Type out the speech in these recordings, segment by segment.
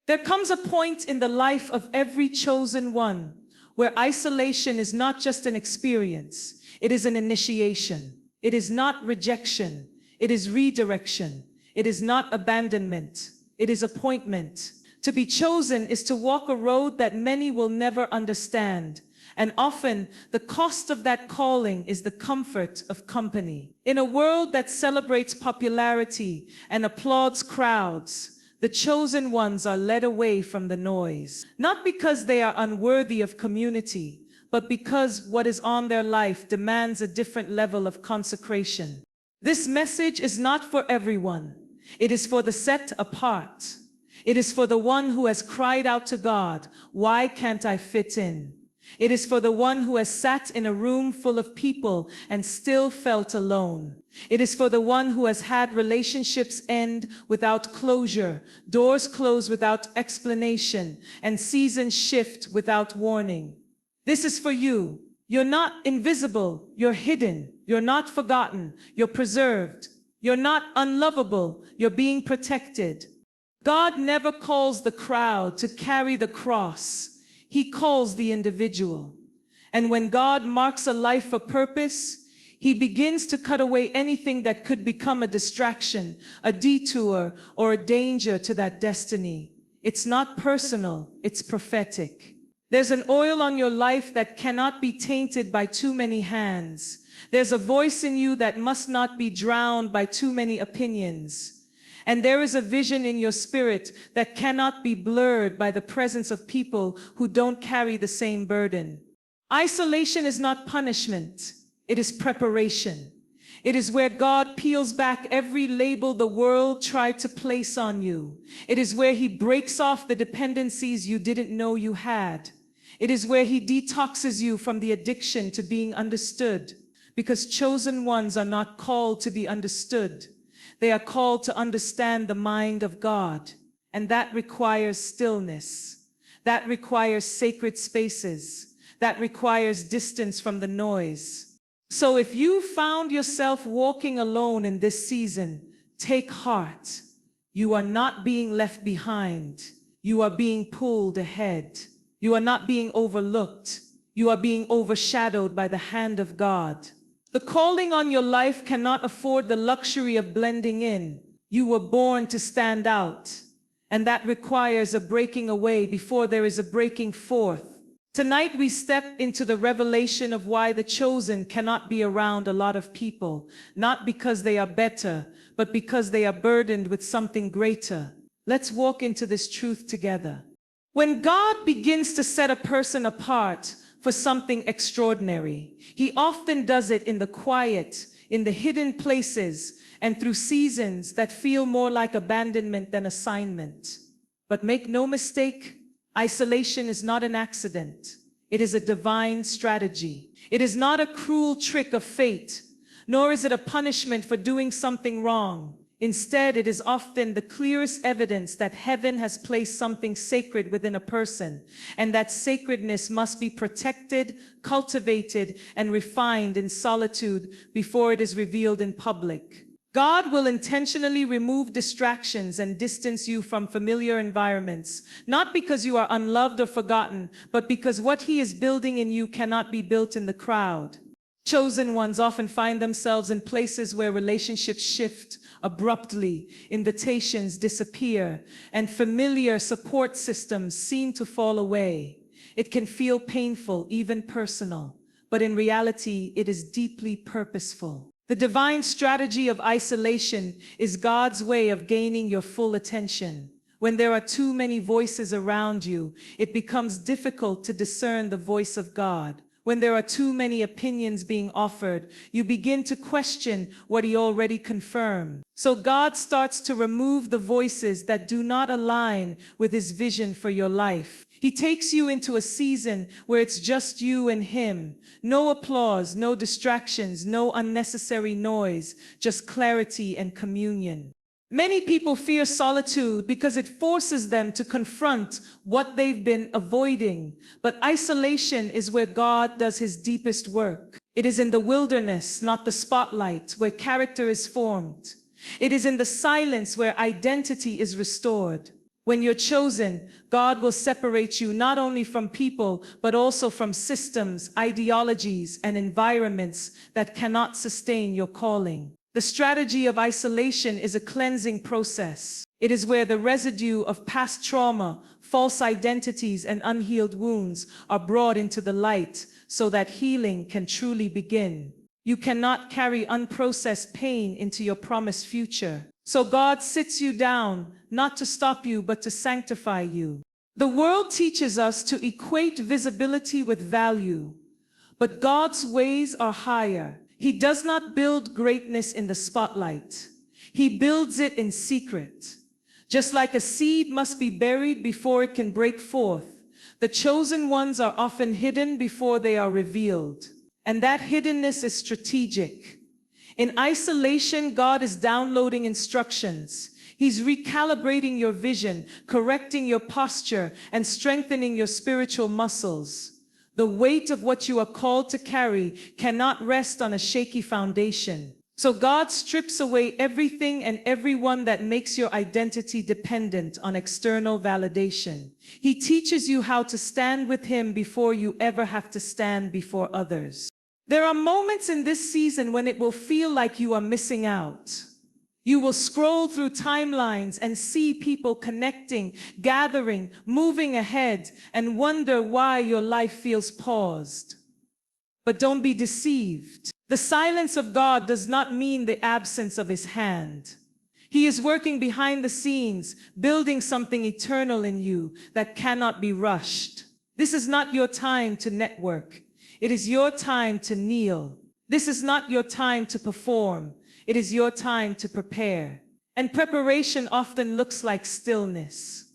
There comes a point in the life of every chosen one where isolation is not just an experience, it is an initiation. It is not rejection, it is redirection. It is not abandonment, it is appointment. To be chosen is to walk a road that many will never understand. And often, the cost of that calling is the comfort of company. In a world that celebrates popularity and applauds crowds, the chosen ones are led away from the noise. Not because they are unworthy of community, but because what is on their life demands a different level of consecration. This message is not for everyone. It is for the set apart. It is for the one who has cried out to God, "Why can't I fit in?" It is for the one who has sat in a room full of people and still felt alone. It is for the one who has had relationships end without closure, doors close without explanation, and seasons shift without warning. This is for you. You're not invisible, you're hidden. You're not forgotten, you're preserved. You're not unlovable, you're being protected. God never calls the crowd to carry the cross. He calls the individual. And when God marks a life for purpose, He begins to cut away anything that could become a distraction, a detour, or a danger to that destiny. It's not personal, it's prophetic. There's an oil on your life that cannot be tainted by too many hands. There's a voice in you that must not be drowned by too many opinions. And there is a vision in your spirit that cannot be blurred by the presence of people who don't carry the same burden. Isolation is not punishment, it is preparation. It is where God peels back every label the world tried to place on you. It is where He breaks off the dependencies you didn't know you had. It is where He detoxes you from the addiction to being understood. Because chosen ones are not called to be understood. They are called to understand the mind of God. And that requires stillness. That requires sacred spaces. That requires distance from the noise. So if you found yourself walking alone in this season, take heart. You are not being left behind. You are being pulled ahead. You are not being overlooked. You are being overshadowed by the hand of God. The calling on your life cannot afford the luxury of blending in. You were born to stand out, and that requires a breaking away before there is a breaking forth. Tonight we step into the revelation of why the chosen cannot be around a lot of people, not because they are better, but because they are burdened with something greater. Let's walk into this truth together. When God begins to set a person apart for something extraordinary, He often does it in the quiet, in the hidden places, and through seasons that feel more like abandonment than assignment. But make no mistake, isolation is not an accident. It is a divine strategy. It is not a cruel trick of fate, nor is it a punishment for doing something wrong. Instead, it is often the clearest evidence that heaven has placed something sacred within a person, and that sacredness must be protected, cultivated, and refined in solitude before it is revealed in public. God will intentionally remove distractions and distance you from familiar environments, not because you are unloved or forgotten, but because what He is building in you cannot be built in the crowd. Chosen ones often find themselves in places where relationships shift abruptly, invitations disappear, and familiar support systems seem to fall away. It can feel painful, even personal, but in reality, it is deeply purposeful. The divine strategy of isolation is God's way of gaining your full attention. When there are too many voices around you, it becomes difficult to discern the voice of God. When there are too many opinions being offered, you begin to question what He already confirmed. So God starts to remove the voices that do not align with His vision for your life. He takes you into a season where it's just you and Him. No applause, no distractions, no unnecessary noise, just clarity and communion. Many people fear solitude because it forces them to confront what they've been avoiding. But isolation is where God does His deepest work. It is in the wilderness, not the spotlight, where character is formed. It is in the silence where identity is restored. When you're chosen, God will separate you not only from people, but also from systems, ideologies, and environments that cannot sustain your calling. The strategy of isolation is a cleansing process. It is where the residue of past trauma, false identities, and unhealed wounds are brought into the light so that healing can truly begin. You cannot carry unprocessed pain into your promised future. So God sits you down, not to stop you, but to sanctify you. The world teaches us to equate visibility with value, but God's ways are higher. He does not build greatness in the spotlight. He builds it in secret. Just like a seed must be buried before it can break forth, the chosen ones are often hidden before they are revealed. And that hiddenness is strategic. In isolation, God is downloading instructions. He's recalibrating your vision, correcting your posture, and strengthening your spiritual muscles. The weight of what you are called to carry cannot rest on a shaky foundation. So God strips away everything and everyone that makes your identity dependent on external validation. He teaches you how to stand with Him before you ever have to stand before others. There are moments in this season when it will feel like you are missing out. You will scroll through timelines and see people connecting, gathering, moving ahead, and wonder why your life feels paused. But don't be deceived. The silence of God does not mean the absence of His hand. He is working behind the scenes, building something eternal in you that cannot be rushed. This is not your time to network. It is your time to kneel. This is not your time to perform. It is your time to prepare. And preparation often looks like stillness.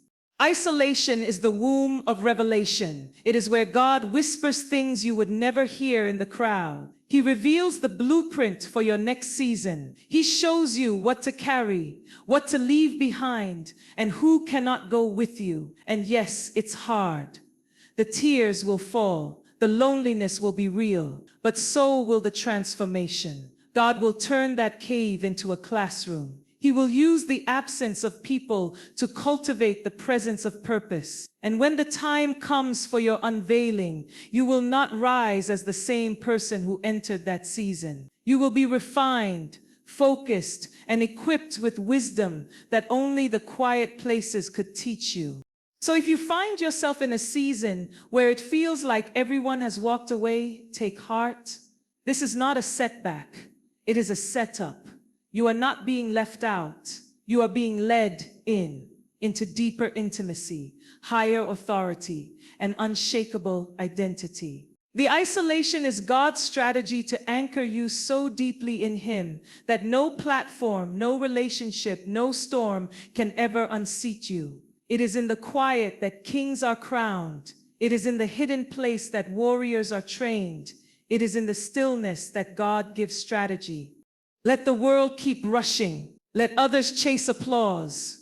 Isolation is the womb of revelation. It is where God whispers things you would never hear in the crowd. He reveals the blueprint for your next season. He shows you what to carry, what to leave behind, and who cannot go with you. And yes, it's hard. The tears will fall. The loneliness will be real, but so will the transformation. God will turn that cave into a classroom. He will use the absence of people to cultivate the presence of purpose. And when the time comes for your unveiling, you will not rise as the same person who entered that season. You will be refined, focused, and equipped with wisdom that only the quiet places could teach you. So if you find yourself in a season where it feels like everyone has walked away, take heart. This is not a setback. It is a setup. You are not being left out. You are being led into deeper intimacy, higher authority, and unshakable identity. The isolation is God's strategy to anchor you so deeply in Him that no platform, no relationship, no storm can ever unseat you. It is in the quiet that kings are crowned. It is in the hidden place that warriors are trained. It is in the stillness that God gives strategy. Let the world keep rushing. Let others chase applause.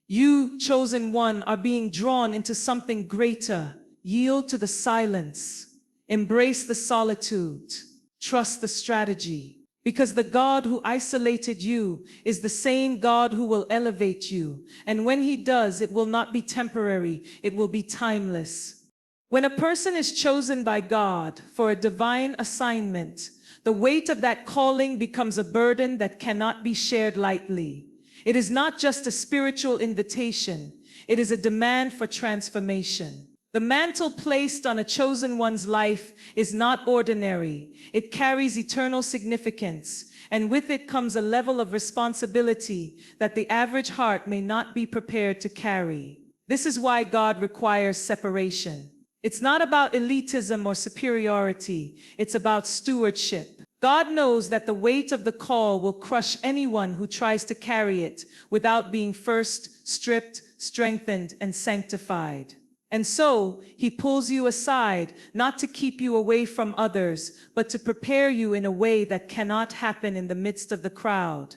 You, chosen one, are being drawn into something greater. Yield to the silence. Embrace the solitude. Trust the strategy. Because the God who isolated you is the same God who will elevate you. And when He does, it will not be temporary, it will be timeless. When a person is chosen by God for a divine assignment, the weight of that calling becomes a burden that cannot be shared lightly. It is not just a spiritual invitation, it is a demand for transformation. The mantle placed on a chosen one's life is not ordinary. It carries eternal significance, and with it comes a level of responsibility that the average heart may not be prepared to carry. This is why God requires separation. It's not about elitism or superiority. It's about stewardship. God knows that the weight of the call will crush anyone who tries to carry it without being first stripped, strengthened, and sanctified. And so He pulls you aside, not to keep you away from others, but to prepare you in a way that cannot happen in the midst of the crowd.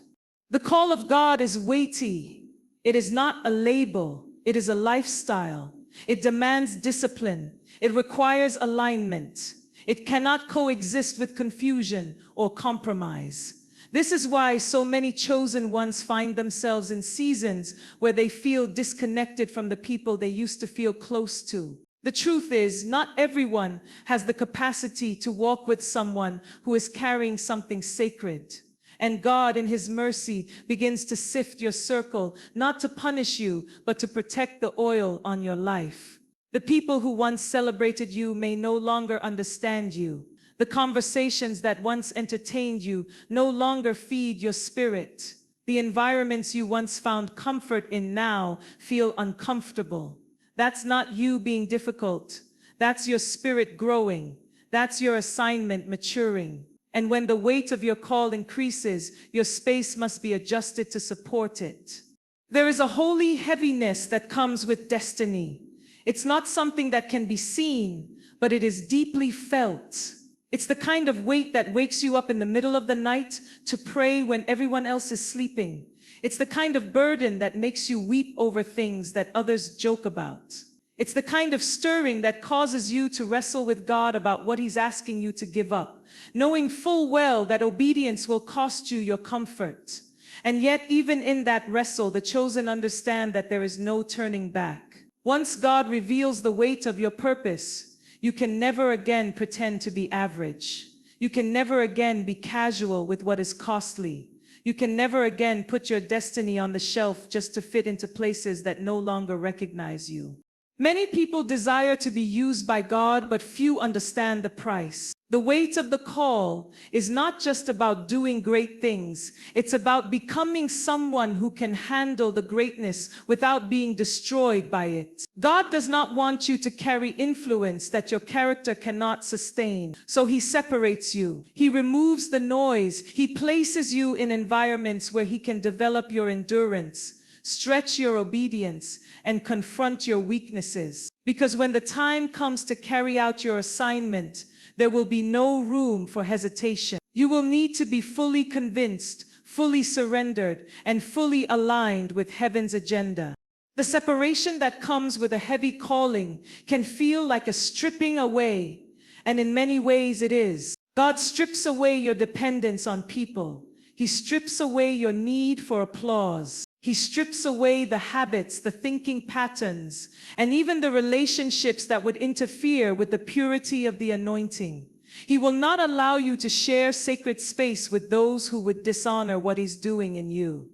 The call of God is weighty. It is not a label. It is a lifestyle. It demands discipline. It requires alignment. It cannot coexist with confusion or compromise. This is why so many chosen ones find themselves in seasons where they feel disconnected from the people they used to feel close to. The truth is, not everyone has the capacity to walk with someone who is carrying something sacred. And God, in His mercy, begins to sift your circle, not to punish you, but to protect the oil on your life. The people who once celebrated you may no longer understand you. The conversations that once entertained you no longer feed your spirit. The environments you once found comfort in now feel uncomfortable. That's not you being difficult. That's your spirit growing. That's your assignment maturing. And when the weight of your call increases, your space must be adjusted to support it. There is a holy heaviness that comes with destiny. It's not something that can be seen, but it is deeply felt. It's the kind of weight that wakes you up in the middle of the night to pray when everyone else is sleeping. It's the kind of burden that makes you weep over things that others joke about. It's the kind of stirring that causes you to wrestle with God about what He's asking you to give up, knowing full well that obedience will cost you your comfort. And yet, even in that wrestle, the chosen understand that there is no turning back. Once God reveals the weight of your purpose, you can never again pretend to be average. You can never again be casual with what is costly. You can never again put your destiny on the shelf just to fit into places that no longer recognize you. Many people desire to be used by God, but few understand the price. The weight of the call is not just about doing great things. It's about becoming someone who can handle the greatness without being destroyed by it. God does not want you to carry influence that your character cannot sustain. So He separates you. He removes the noise. He places you in environments where He can develop your endurance, stretch your obedience, and confront your weaknesses. Because when the time comes to carry out your assignment, there will be no room for hesitation. You will need to be fully convinced, fully surrendered, and fully aligned with heaven's agenda. The separation that comes with a heavy calling can feel like a stripping away, and in many ways it is. God strips away your dependence on people. He strips away your need for applause. He strips away the habits, the thinking patterns, and even the relationships that would interfere with the purity of the anointing. He will not allow you to share sacred space with those who would dishonor what He's doing in you.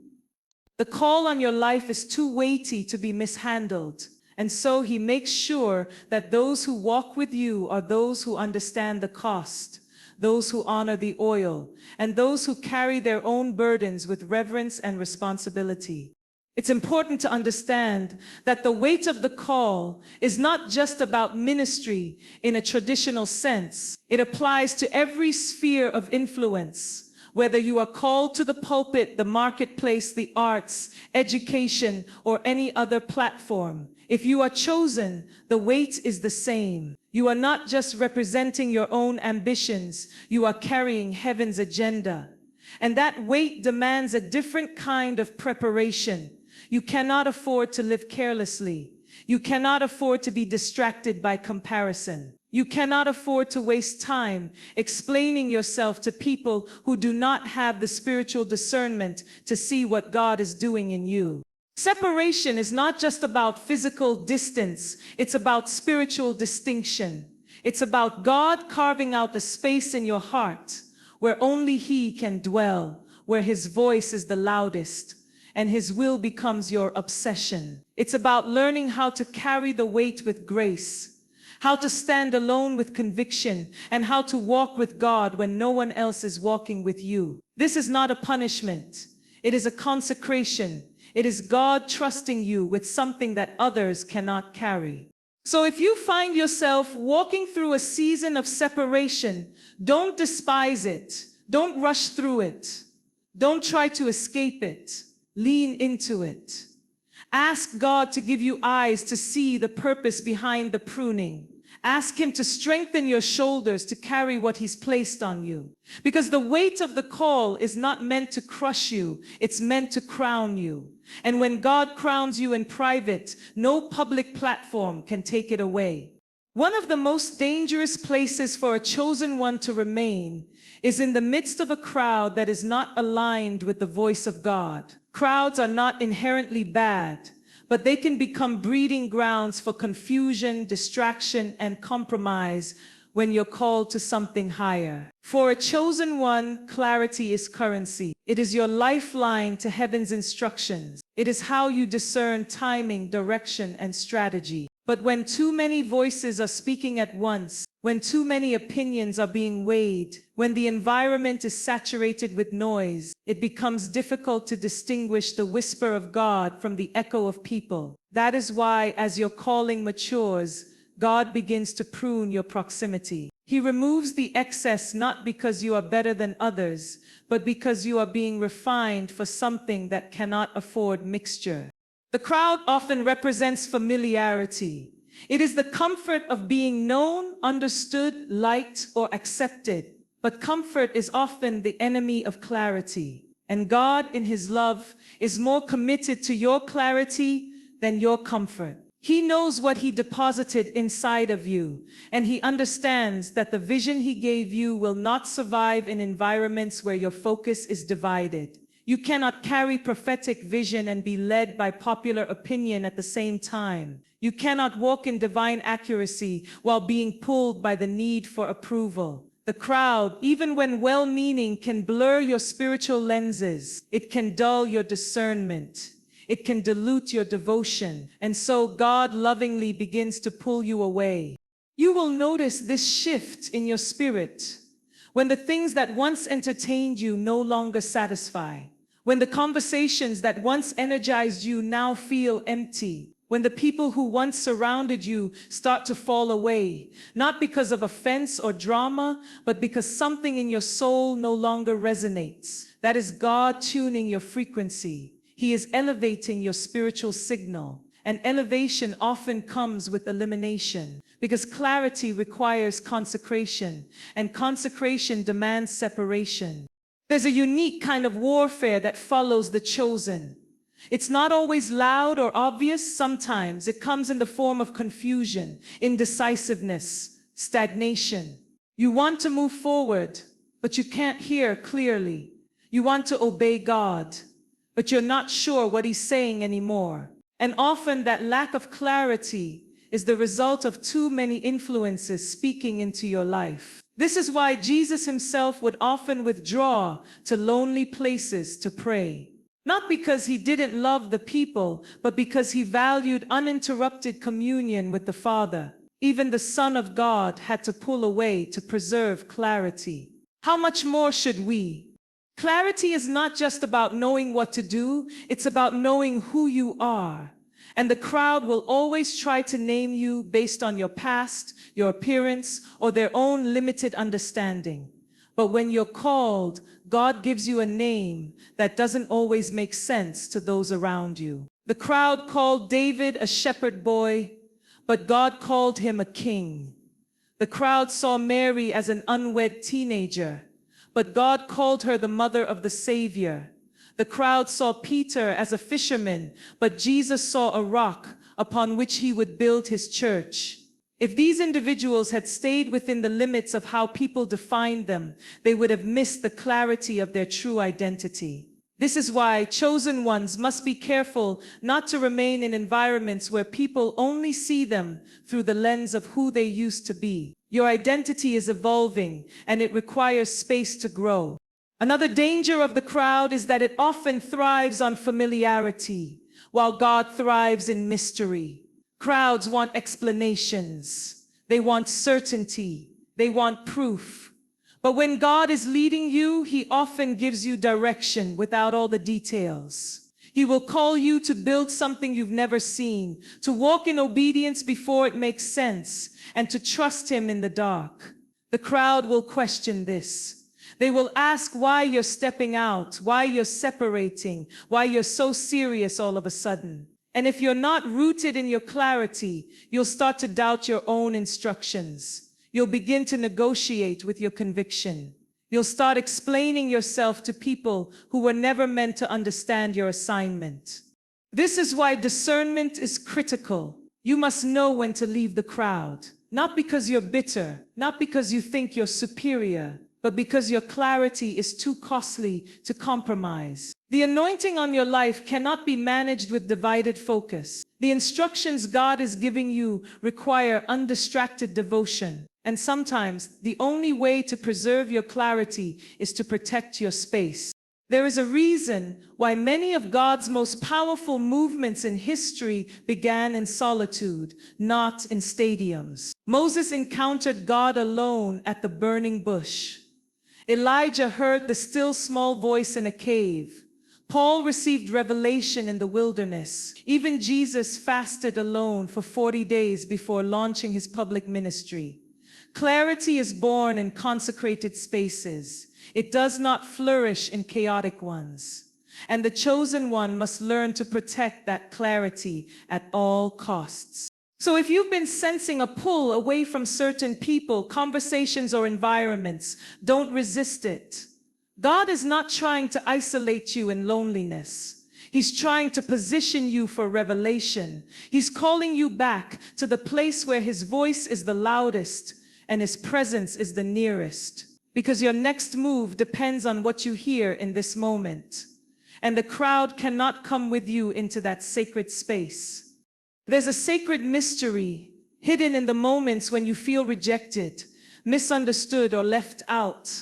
The call on your life is too weighty to be mishandled, and so He makes sure that those who walk with you are those who understand the cost, those who honor the oil, and those who carry their own burdens with reverence and responsibility. It's important to understand that the weight of the call is not just about ministry in a traditional sense. It applies to every sphere of influence, whether you are called to the pulpit, the marketplace, the arts, education, or any other platform. If you are chosen, the weight is the same. You are not just representing your own ambitions, you are carrying heaven's agenda. And that weight demands a different kind of preparation. You cannot afford to live carelessly. You cannot afford to be distracted by comparison. You cannot afford to waste time explaining yourself to people who do not have the spiritual discernment to see what God is doing in you. Separation is not just about physical distance, it's about spiritual distinction. It's about God carving out a space in your heart where only He can dwell, where His voice is the loudest, and His will becomes your obsession. It's about learning how to carry the weight with grace, how to stand alone with conviction, and how to walk with God when no one else is walking with you. This is not a punishment. It is a consecration. It is God trusting you with something that others cannot carry. So if you find yourself walking through a season of separation, don't despise it. Don't rush through it. Don't try to escape it. Lean into it. Ask God to give you eyes to see the purpose behind the pruning. Ask Him to strengthen your shoulders to carry what He's placed on you. Because the weight of the call is not meant to crush you, it's meant to crown you. And when God crowns you in private, no public platform can take it away. One of the most dangerous places for a chosen one to remain is in the midst of a crowd that is not aligned with the voice of God. Crowds are not inherently bad, but they can become breeding grounds for confusion, distraction, and compromise when you're called to something higher. For a chosen one, clarity is currency. It is your lifeline to heaven's instructions. It is how you discern timing, direction, and strategy. But when too many voices are speaking at once, when too many opinions are being weighed, when the environment is saturated with noise, it becomes difficult to distinguish the whisper of God from the echo of people. That is why, as your calling matures, God begins to prune your proximity. He removes the excess not because you are better than others, but because you are being refined for something that cannot afford mixture. The crowd often represents familiarity. It is the comfort of being known, understood, liked, or accepted. But comfort is often the enemy of clarity. And God, in His love, is more committed to your clarity than your comfort. He knows what He deposited inside of you, and He understands that the vision He gave you will not survive in environments where your focus is divided. You cannot carry prophetic vision and be led by popular opinion at the same time. You cannot walk in divine accuracy while being pulled by the need for approval. The crowd, even when well-meaning, can blur your spiritual lenses. It can dull your discernment. It can dilute your devotion. And so God lovingly begins to pull you away. You will notice this shift in your spirit when the things that once entertained you no longer satisfy. When the conversations that once energized you now feel empty. When the people who once surrounded you start to fall away, not because of offense or drama, but because something in your soul no longer resonates. That is God tuning your frequency. He is elevating your spiritual signal. And elevation often comes with elimination, because clarity requires consecration, and consecration demands separation. There's a unique kind of warfare that follows the chosen. It's not always loud or obvious. Sometimes it comes in the form of confusion, indecisiveness, stagnation. You want to move forward, but you can't hear clearly. You want to obey God, but you're not sure what He's saying anymore. And often that lack of clarity is the result of too many influences speaking into your life. This is why Jesus Himself would often withdraw to lonely places to pray. Not because He didn't love the people, but because He valued uninterrupted communion with the Father. Even the Son of God had to pull away to preserve clarity. How much more should we? Clarity is not just about knowing what to do, it's about knowing who you are. And the crowd will always try to name you based on your past, your appearance, or their own limited understanding. But when you're called, God gives you a name that doesn't always make sense to those around you. The crowd called David a shepherd boy, but God called him a king. The crowd saw Mary as an unwed teenager, but God called her the mother of the Savior. The crowd saw Peter as a fisherman, but Jesus saw a rock upon which He would build His church. If these individuals had stayed within the limits of how people defined them, they would have missed the clarity of their true identity. This is why chosen ones must be careful not to remain in environments where people only see them through the lens of who they used to be. Your identity is evolving, and it requires space to grow. Another danger of the crowd is that it often thrives on familiarity, while God thrives in mystery. Crowds want explanations. They want certainty. They want proof. But when God is leading you, He often gives you direction without all the details. He will call you to build something you've never seen, to walk in obedience before it makes sense, and to trust Him in the dark. The crowd will question this. They will ask why you're stepping out, why you're separating, why you're so serious all of a sudden. And if you're not rooted in your clarity, you'll start to doubt your own instructions. You'll begin to negotiate with your conviction. You'll start explaining yourself to people who were never meant to understand your assignment. This is why discernment is critical. You must know when to leave the crowd. Not because you're bitter, not because you think you're superior, but because your clarity is too costly to compromise. The anointing on your life cannot be managed with divided focus. The instructions God is giving you require undistracted devotion. And sometimes the only way to preserve your clarity is to protect your space. There is a reason why many of God's most powerful movements in history began in solitude, not in stadiums. Moses encountered God alone at the burning bush. Elijah heard the still small voice in a cave. Paul received revelation in the wilderness. Even Jesus fasted alone for 40 days before launching his public ministry. Clarity is born in consecrated spaces. It does not flourish in chaotic ones. And the chosen one must learn to protect that clarity at all costs. So if you've been sensing a pull away from certain people, conversations, or environments, don't resist it. God is not trying to isolate you in loneliness. He's trying to position you for revelation. He's calling you back to the place where his voice is the loudest and his presence is the nearest. Because your next move depends on what you hear in this moment. And the crowd cannot come with you into that sacred space. There's a sacred mystery hidden in the moments when you feel rejected, misunderstood, or left out.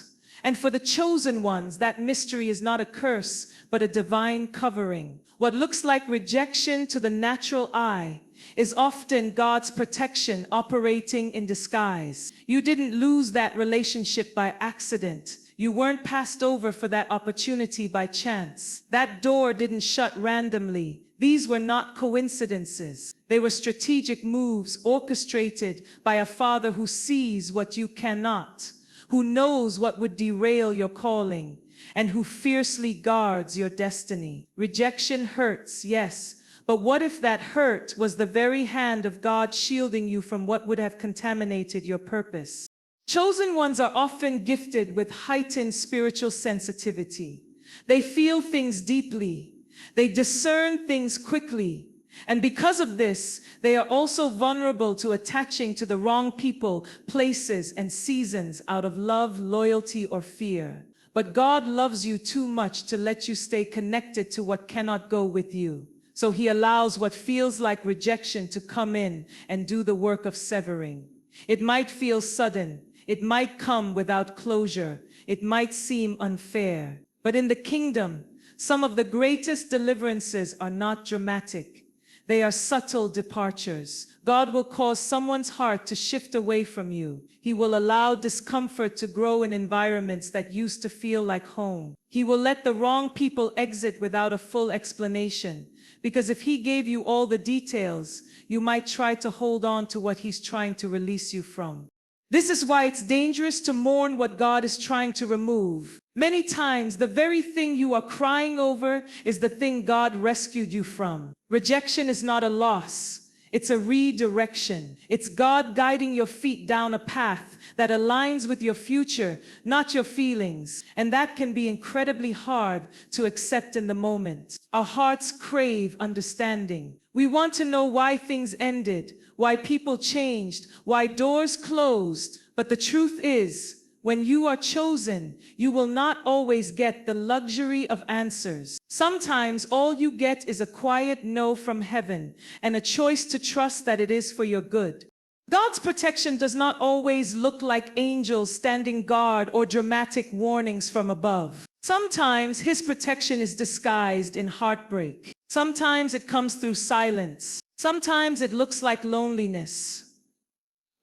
And for the chosen ones, that mystery is not a curse, but a divine covering. What looks like rejection to the natural eye is often God's protection operating in disguise. You didn't lose that relationship by accident. You weren't passed over for that opportunity by chance. That door didn't shut randomly. These were not coincidences. They were strategic moves orchestrated by a Father who sees what you cannot, who knows what would derail your calling, and who fiercely guards your destiny. Rejection hurts, yes, but what if that hurt was the very hand of God shielding you from what would have contaminated your purpose? Chosen ones are often gifted with heightened spiritual sensitivity. They feel things deeply. They discern things quickly. And because of this, they are also vulnerable to attaching to the wrong people, places, and seasons out of love, loyalty, or fear. But God loves you too much to let you stay connected to what cannot go with you. So he allows what feels like rejection to come in and do the work of severing. It might feel sudden. It might come without closure. It might seem unfair. But in the kingdom, some of the greatest deliverances are not dramatic. They are subtle departures. God will cause someone's heart to shift away from you. He will allow discomfort to grow in environments that used to feel like home. He will let the wrong people exit without a full explanation. Because if he gave you all the details, you might try to hold on to what he's trying to release you from. This is why it's dangerous to mourn what God is trying to remove. Many times, the very thing you are crying over is the thing God rescued you from. Rejection is not a loss. It's a redirection. It's God guiding your feet down a path that aligns with your future, not your feelings. And that can be incredibly hard to accept in the moment. Our hearts crave understanding. We want to know why things ended, why people changed, why doors closed. But the truth is, when you are chosen, you will not always get the luxury of answers. Sometimes all you get is a quiet no from heaven and a choice to trust that it is for your good. God's protection does not always look like angels standing guard or dramatic warnings from above. Sometimes his protection is disguised in heartbreak. Sometimes it comes through silence. Sometimes it looks like loneliness.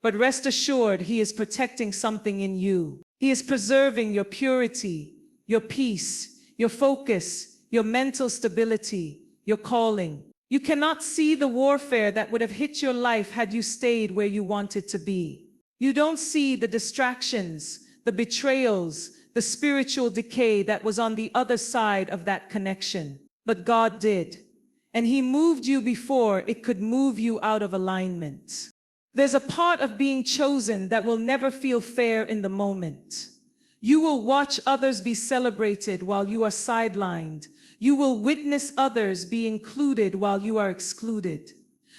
But rest assured, he is protecting something in you. He is preserving your purity, your peace, your focus, your mental stability, your calling. You cannot see the warfare that would have hit your life had you stayed where you wanted to be. You don't see the distractions, the betrayals, the spiritual decay that was on the other side of that connection. But God did. And he moved you before it could move you out of alignment. There's a part of being chosen that will never feel fair in the moment. You will watch others be celebrated while you are sidelined. You will witness others be included while you are excluded.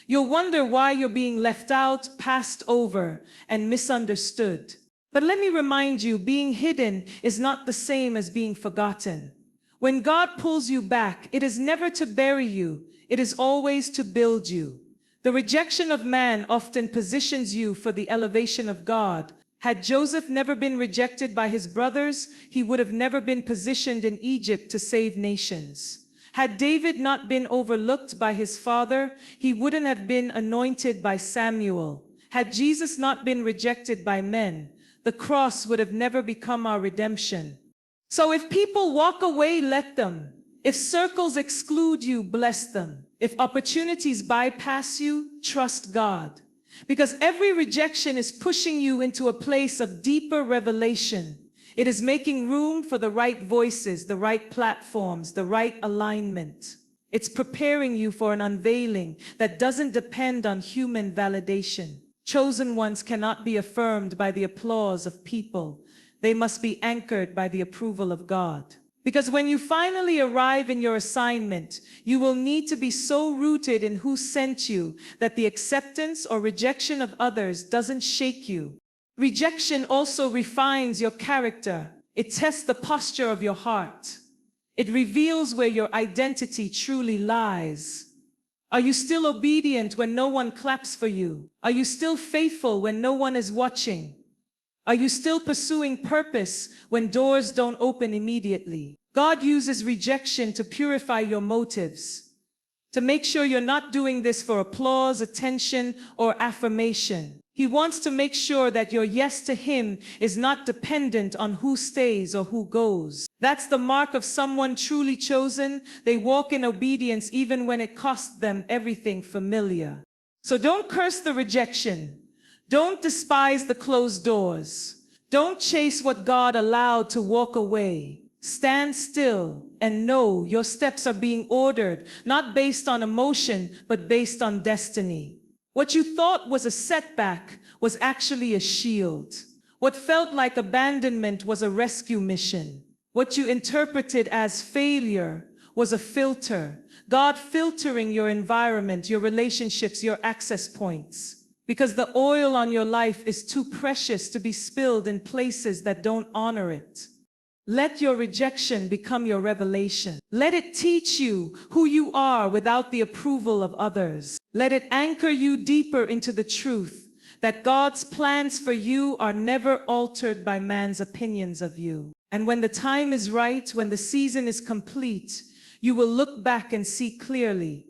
You'll wonder why you're being left out, passed over, and misunderstood. But let me remind you, being hidden is not the same as being forgotten. When God pulls you back, it is never to bury you, it is always to build you. The rejection of man often positions you for the elevation of God. Had Joseph never been rejected by his brothers, he would have never been positioned in Egypt to save nations. Had David not been overlooked by his father, he wouldn't have been anointed by Samuel. Had Jesus not been rejected by men, the cross would have never become our redemption. So if people walk away, let them. If circles exclude you, bless them. If opportunities bypass you, trust God. Because every rejection is pushing you into a place of deeper revelation. It is making room for the right voices, the right platforms, the right alignment. It's preparing you for an unveiling that doesn't depend on human validation. Chosen ones cannot be affirmed by the applause of people. They must be anchored by the approval of God. Because when you finally arrive in your assignment, you will need to be so rooted in who sent you that the acceptance or rejection of others doesn't shake you. Rejection also refines your character. It tests the posture of your heart. It reveals where your identity truly lies. Are you still obedient when no one claps for you? Are you still faithful when no one is watching? Are you still pursuing purpose when doors don't open immediately? God uses rejection to purify your motives, to make sure you're not doing this for applause, attention, or affirmation. He wants to make sure that your yes to Him is not dependent on who stays or who goes. That's the mark of someone truly chosen. They walk in obedience even when it costs them everything familiar. So don't curse the rejection. Don't despise the closed doors. Don't chase what God allowed to walk away. Stand still and know your steps are being ordered, not based on emotion, but based on destiny. What you thought was a setback was actually a shield. What felt like abandonment was a rescue mission. What you interpreted as failure was a filter. God filtering your environment, your relationships, your access points. Because the oil on your life is too precious to be spilled in places that don't honor it. Let your rejection become your revelation. Let it teach you who you are without the approval of others. Let it anchor you deeper into the truth that God's plans for you are never altered by man's opinions of you. And when the time is right, when the season is complete, you will look back and see clearly.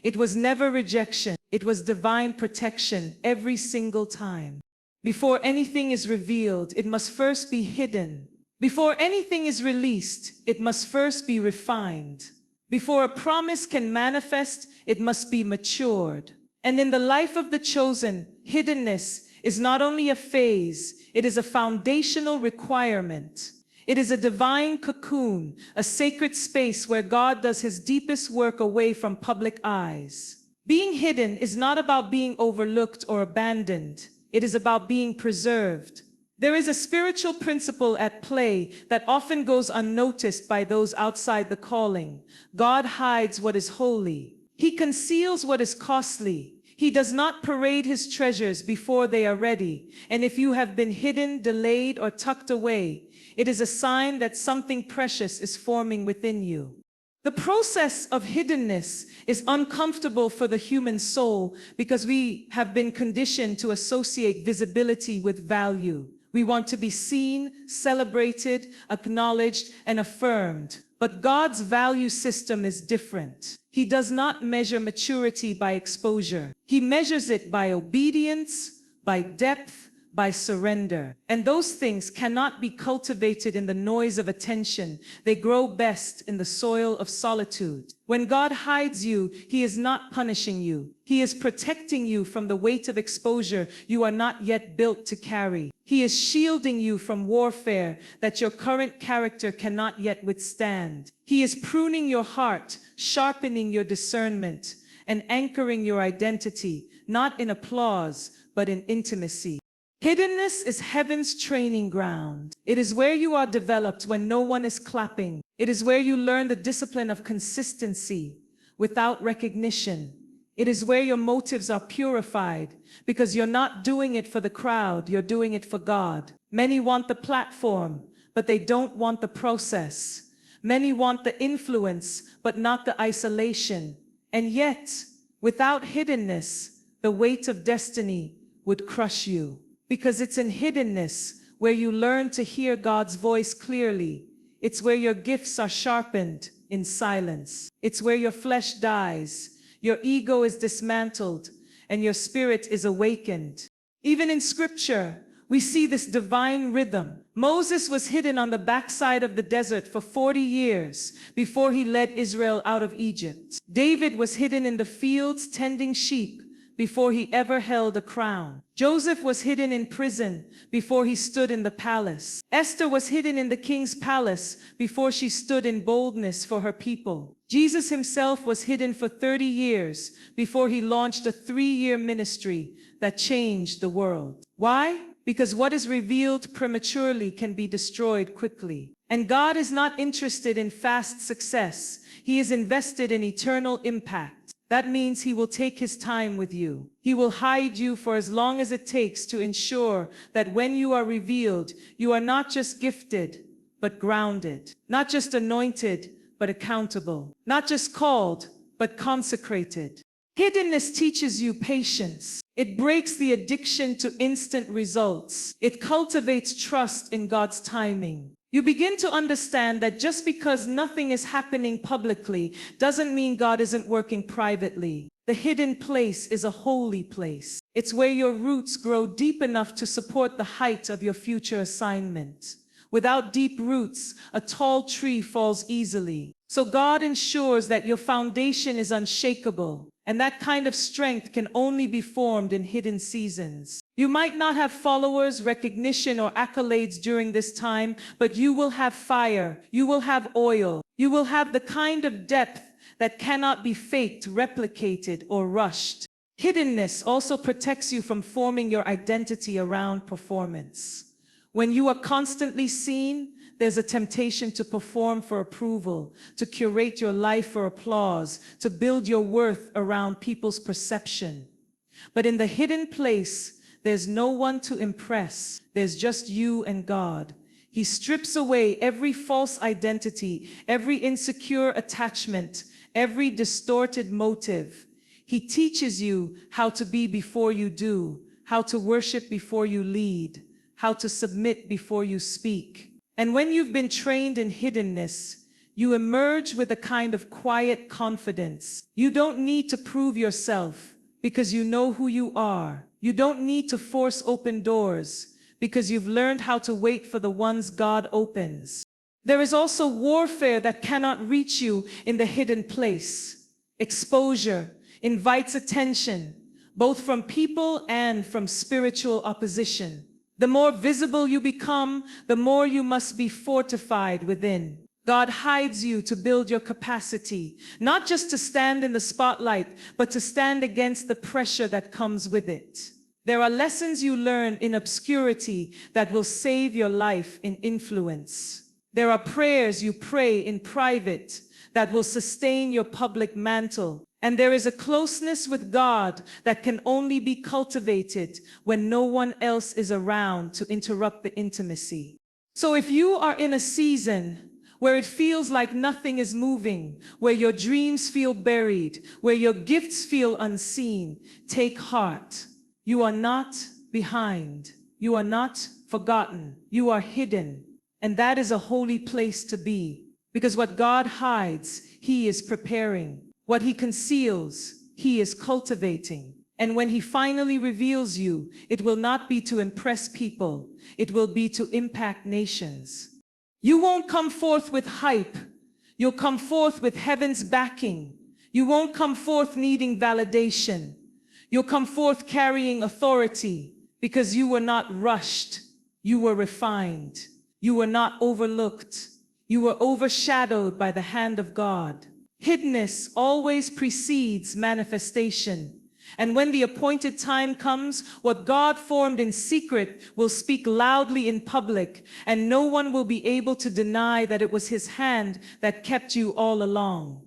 It was never rejection. It was divine protection every single time. Before anything is revealed, it must first be hidden. Before anything is released, it must first be refined. Before a promise can manifest, it must be matured. And in the life of the chosen, hiddenness is not only a phase, it is a foundational requirement. It is a divine cocoon, a sacred space where God does His deepest work away from public eyes. Being hidden is not about being overlooked or abandoned. It is about being preserved. There is a spiritual principle at play that often goes unnoticed by those outside the calling. God hides what is holy. He conceals what is costly. He does not parade His treasures before they are ready. And if you have been hidden, delayed, or tucked away, it is a sign that something precious is forming within you. The process of hiddenness is uncomfortable for the human soul because we have been conditioned to associate visibility with value. We want to be seen, celebrated, acknowledged, and affirmed. But God's value system is different. He does not measure maturity by exposure. He measures it by obedience, by depth, by surrender. And those things cannot be cultivated in the noise of attention. They grow best in the soil of solitude. When God hides you, He is not punishing you. He is protecting you from the weight of exposure you are not yet built to carry. He is shielding you from warfare that your current character cannot yet withstand. He is pruning your heart, sharpening your discernment, and anchoring your identity, not in applause, but in intimacy. Hiddenness is heaven's training ground. It is where you are developed when no one is clapping. It is where you learn the discipline of consistency without recognition. It is where your motives are purified, because you're not doing it for the crowd, you're doing it for God. Many want the platform, but they don't want the process. Many want the influence, but not the isolation. And yet, without hiddenness, the weight of destiny would crush you. Because it's in hiddenness where you learn to hear God's voice clearly. It's where your gifts are sharpened in silence. It's where your flesh dies, your ego is dismantled, and your spirit is awakened. Even in Scripture, we see this divine rhythm. Moses was hidden on the backside of the desert for 40 years before he led Israel out of Egypt. David was hidden in the fields tending sheep before he ever held a crown. Joseph was hidden in prison before he stood in the palace. Esther was hidden in the king's palace before she stood in boldness for her people. Jesus himself was hidden for 30 years before he launched a 3-year ministry that changed the world. Why? Because what is revealed prematurely can be destroyed quickly. And God is not interested in fast success. He is invested in eternal impact. That means he will take his time with you. He will hide you for as long as it takes to ensure that when you are revealed, you are not just gifted, but grounded. Not just anointed, but accountable. Not just called, but consecrated. Hiddenness teaches you patience. It breaks the addiction to instant results. It cultivates trust in God's timing. You begin to understand that just because nothing is happening publicly doesn't mean God isn't working privately. The hidden place is a holy place. It's where your roots grow deep enough to support the height of your future assignment. Without deep roots, a tall tree falls easily. So God ensures that your foundation is unshakable, and that kind of strength can only be formed in hidden seasons. You might not have followers, recognition, or accolades during this time, but you will have fire, you will have oil, you will have the kind of depth that cannot be faked, replicated, or rushed. Hiddenness also protects you from forming your identity around performance. When you are constantly seen, there's a temptation to perform for approval, to curate your life for applause, to build your worth around people's perception. But in the hidden place, there's no one to impress. There's just you and God. He strips away every false identity, every insecure attachment, every distorted motive. He teaches you how to be before you do, how to worship before you lead, how to submit before you speak. And when you've been trained in hiddenness, you emerge with a kind of quiet confidence. You don't need to prove yourself because you know who you are. You don't need to force open doors because you've learned how to wait for the ones God opens. There is also warfare that cannot reach you in the hidden place. Exposure invites attention, both from people and from spiritual opposition. The more visible you become, the more you must be fortified within. God hides you to build your capacity, not just to stand in the spotlight, but to stand against the pressure that comes with it. There are lessons you learn in obscurity that will save your life in influence. There are prayers you pray in private that will sustain your public mantle. And there is a closeness with God that can only be cultivated when no one else is around to interrupt the intimacy. So if you are in a season where it feels like nothing is moving, where your dreams feel buried, where your gifts feel unseen, take heart. You are not behind. You are not forgotten. You are hidden. And that is a holy place to be. Because what God hides, He is preparing. What He conceals, He is cultivating. And when He finally reveals you, it will not be to impress people. It will be to impact nations. You won't come forth with hype. You'll come forth with heaven's backing. You won't come forth needing validation. You'll come forth carrying authority because you were not rushed. You were refined. You were not overlooked. You were overshadowed by the hand of God. Hiddenness always precedes manifestation. And when the appointed time comes, what God formed in secret will speak loudly in public, and no one will be able to deny that it was His hand that kept you all along.